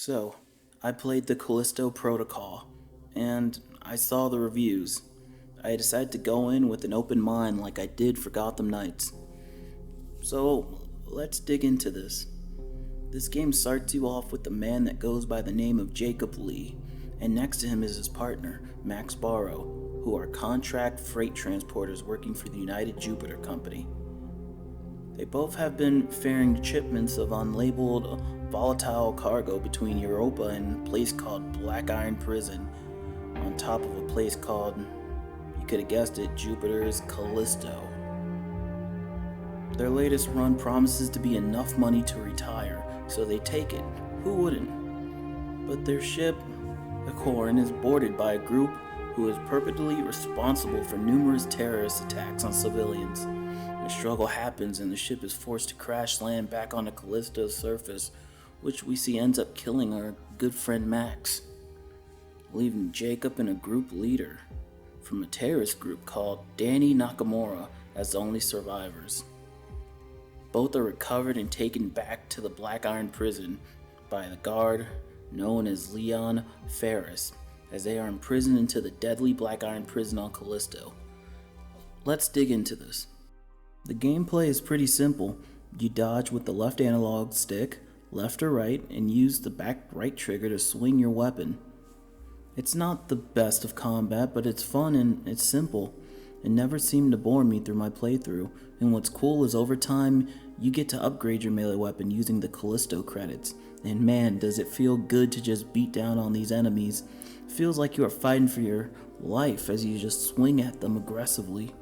So, I played the Callisto Protocol, and I saw the reviews. I decided to go in with an open mind like I did for Gotham Knights. So, let's dig into this. This game starts you off with a man that goes by the name of Jacob Lee, and next to him is his partner, Max Barrow, who are contract freight transporters working for the United Jupiter Company. They both have been ferrying shipments of unlabeled, volatile cargo between Europa and a place called Black Iron Prison, on top of a place called, you could have guessed it, Jupiter's Callisto. Their latest run promises to be enough money to retire, so they take it. Who wouldn't? But their ship, the Gore, is boarded by a group who is purportedly responsible for numerous terrorist attacks on civilians. A struggle happens and the ship is forced to crash land back on the Callisto's surface, which we see ends up killing our good friend Max, leaving Jacob and a group leader from a terrorist group called Danny Nakamura as the only survivors. Both are recovered and taken back to the Black Iron Prison by the guard known as Leon Ferris, as they are imprisoned into the deadly Black Iron Prison on Callisto. Let's dig into this. The gameplay is pretty simple. You dodge with the left analog stick, left or right, and use the back right trigger to swing your weapon. It's not the best of combat, but it's fun and it's simple. It never seemed to bore me through my playthrough, and what's cool is over time, you get to upgrade your melee weapon using the Callisto credits. And man, does it feel good to just beat down on these enemies. It feels like you are fighting for your life as you just swing at them aggressively.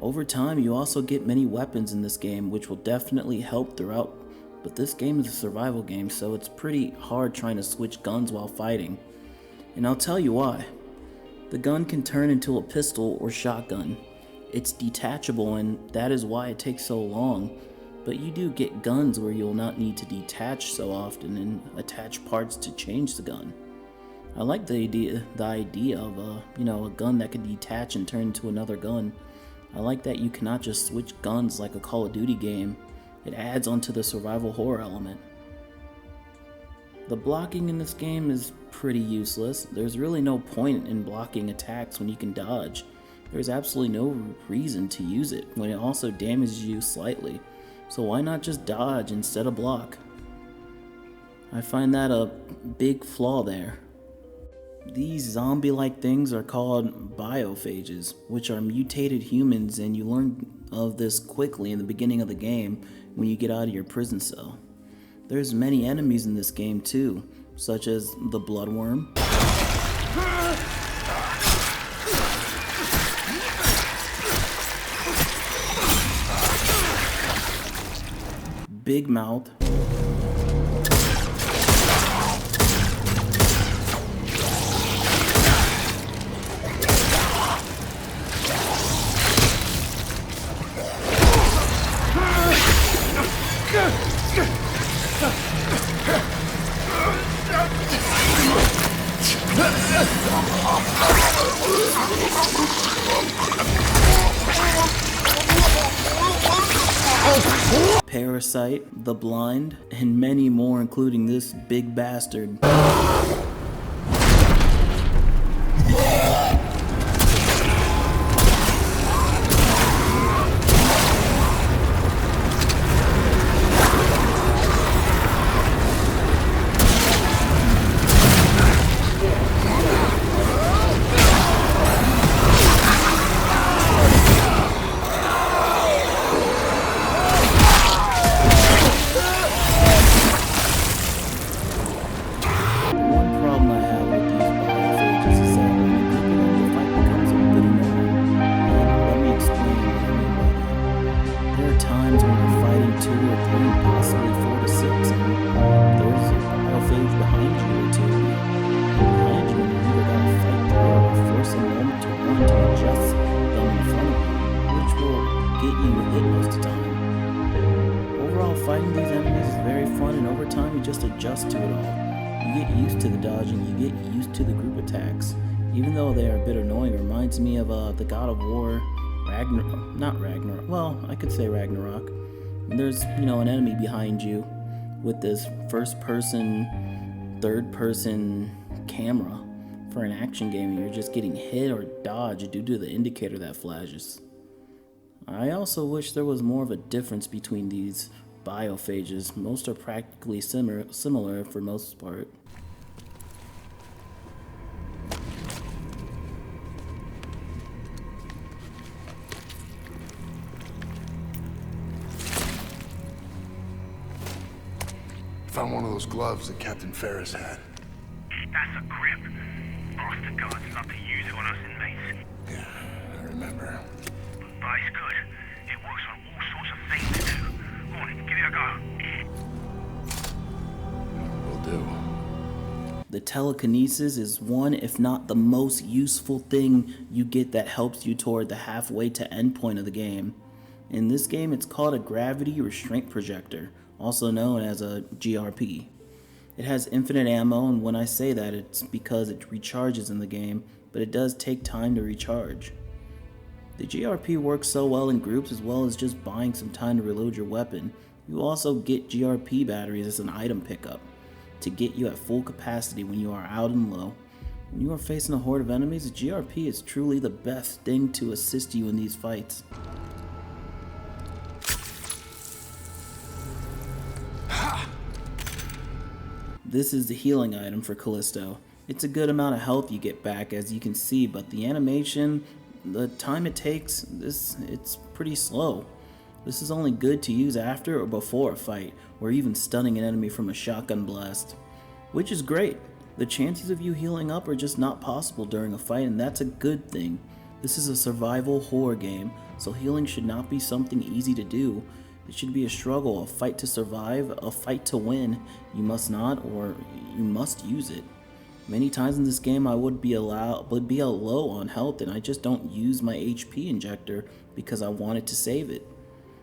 Over time, you also get many weapons in this game, which will definitely help throughout, but this game is a survival game, so it's pretty hard trying to switch guns while fighting. And I'll tell you why. The gun can turn into a pistol or shotgun. It's detachable, and that is why it takes so long, but you do get guns where you'll not need to detach so often and attach parts to change the gun. I like the idea of a gun that can detach and turn into another gun. I like that you cannot just switch guns like a Call of Duty game. It adds onto the survival horror element. The blocking in this game is pretty useless. There's really no point in blocking attacks when you can dodge. There's absolutely no reason to use it when it also damages you slightly. So why not just dodge instead of block? I find that a big flaw there. These zombie-like things are called Biophages, which are mutated humans, and you learn of this quickly in the beginning of the game when you get out of your prison cell. There's many enemies in this game too, such as the Bloodworm, Big Mouth, Parasite, the Blind, and many more, including this big bastard. Fighting these enemies is very fun, and over time you just adjust to it all. You get used to the dodging, you get used to the group attacks. Even though they are a bit annoying, it reminds me of the God of War, not Ragnarok, well, I could say Ragnarok. There's, an enemy behind you, with this first-person, third-person camera for an action game, and you're just getting hit or dodged due to the indicator that flashes. I also wish there was more of a difference between these biophages. Most are practically similar for most part. Found one of those gloves that Captain Ferris had. That's a grip. Ask the guards not to use it on us inmates. Yeah, I remember. But it's good. It works on all sorts of things to do. Go on, give it a go. Will do. The telekinesis is one, if not the most useful thing you get that helps you toward the halfway to end point of the game. In this game, it's called a gravity restraint projector, also known as a GRP. It has infinite ammo, and when I say that, it's because it recharges in the game, but it does take time to recharge. The GRP works so well in groups as well as just buying some time to reload your weapon. You also get GRP batteries as an item pickup to get you at full capacity when you are out and low. When you are facing a horde of enemies, a GRP is truly the best thing to assist you in these fights. This is the healing item for Callisto. It's a good amount of health you get back, as you can see, but the animation, the time it takes, it's pretty slow. This is only good to use after or before a fight, or even stunning an enemy from a shotgun blast, which is great. The chances of you healing up are just not possible during a fight, and that's a good thing. This is a survival horror game, so healing should not be something easy to do. It should be a struggle, a fight to survive, a fight to win. You must not, or you must use it. Many times in this game I would be low on health, and I just don't use my HP injector because I wanted to save it.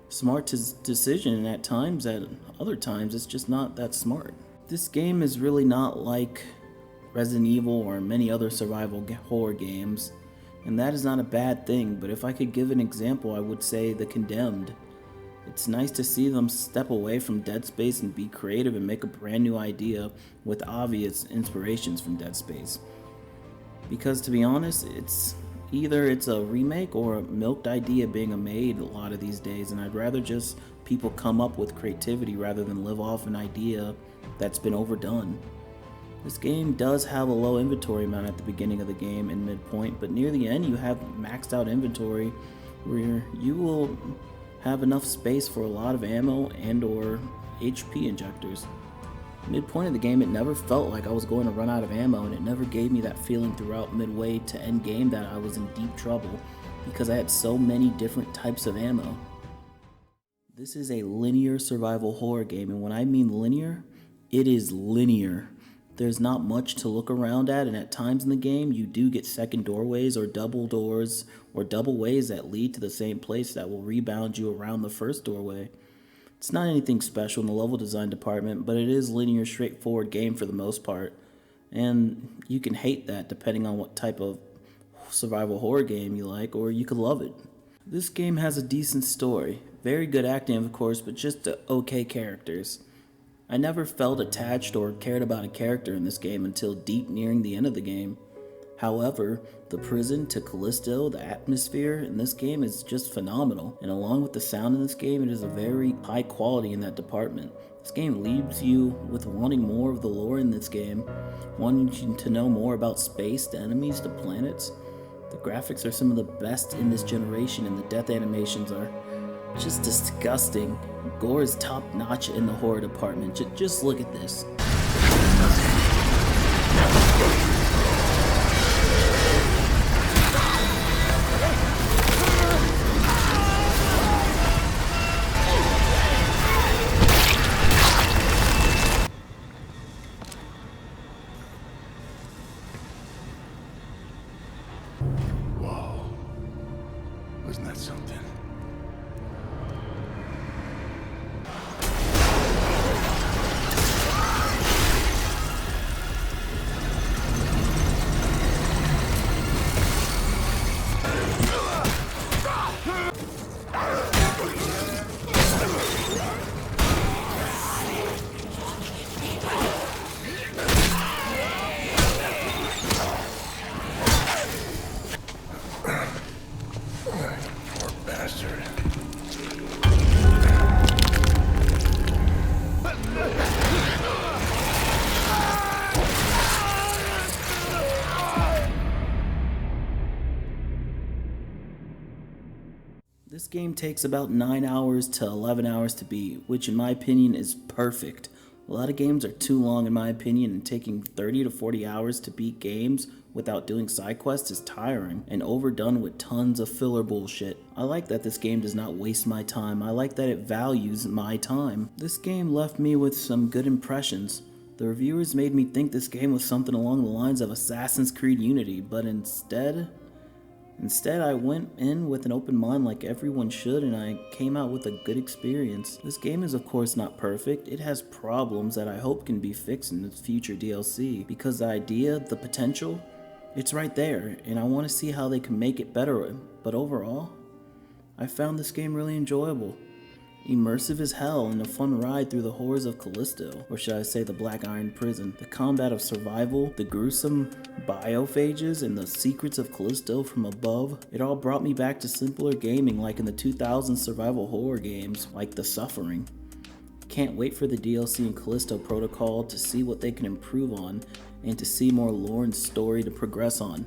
Smart decision, and at other times it's just not that smart. This game is really not like Resident Evil or many other survival horror games, and that is not a bad thing, but if I could give an example, I would say The Condemned. It's nice to see them step away from Dead Space and be creative and make a brand new idea with obvious inspirations from Dead Space. Because to be honest, it's a remake or a milked idea being made a lot of these days, and I'd rather just people come up with creativity rather than live off an idea that's been overdone. This game does have a low inventory amount at the beginning of the game and midpoint, but near the end you have maxed out inventory where you will have enough space for a lot of ammo and or HP injectors. Midpoint of the game, it never felt like I was going to run out of ammo, and it never gave me that feeling throughout midway to end game that I was in deep trouble because I had so many different types of ammo. This is a linear survival horror game, and when I mean linear, it is linear. There's not much to look around at, and at times in the game you do get second doorways or double doors or double ways that lead to the same place that will rebound you around the first doorway. It's not anything special in the level design department, but it is linear, straightforward game for the most part, and you can hate that depending on what type of survival horror game you like, or you could love it. This game has a decent story, very good acting of course, but just okay characters. I never felt attached or cared about a character in this game until deep nearing the end of the game. However, the prison to Callisto, the atmosphere in this game is just phenomenal, and along with the sound in this game, it is a very high quality in that department. This game leaves you with wanting more of the lore in this game, wanting to know more about space, the enemies, the planets. The graphics are some of the best in this generation, and the death animations are just disgusting. Gore is top notch in the horror department. Just look at this. Whoa. Wasn't that something? This game takes about 9 hours to 11 hours to beat, which in my opinion is perfect. A lot of games are too long in my opinion, and taking 30 to 40 hours to beat games without doing side quests is tiring and overdone with tons of filler bullshit. I like that this game does not waste my time. I like that it values my time. This game left me with some good impressions. The reviewers made me think this game was something along the lines of Assassin's Creed Unity, but instead I went in with an open mind like everyone should, and I came out with a good experience. This game is of course not perfect. It has problems that I hope can be fixed in its future DLC, because the idea, the potential, it's right there, and I want to see how they can make it better. But overall, I found this game really enjoyable. Immersive as hell and a fun ride through the horrors of Callisto, or should I say the Black Iron Prison. The combat of survival, the gruesome biophages, and the secrets of Callisto from above, it all brought me back to simpler gaming like in the 2000s survival horror games like The Suffering. Can't wait for the DLC in Callisto Protocol to see what they can improve on and to see more lore and story to progress on.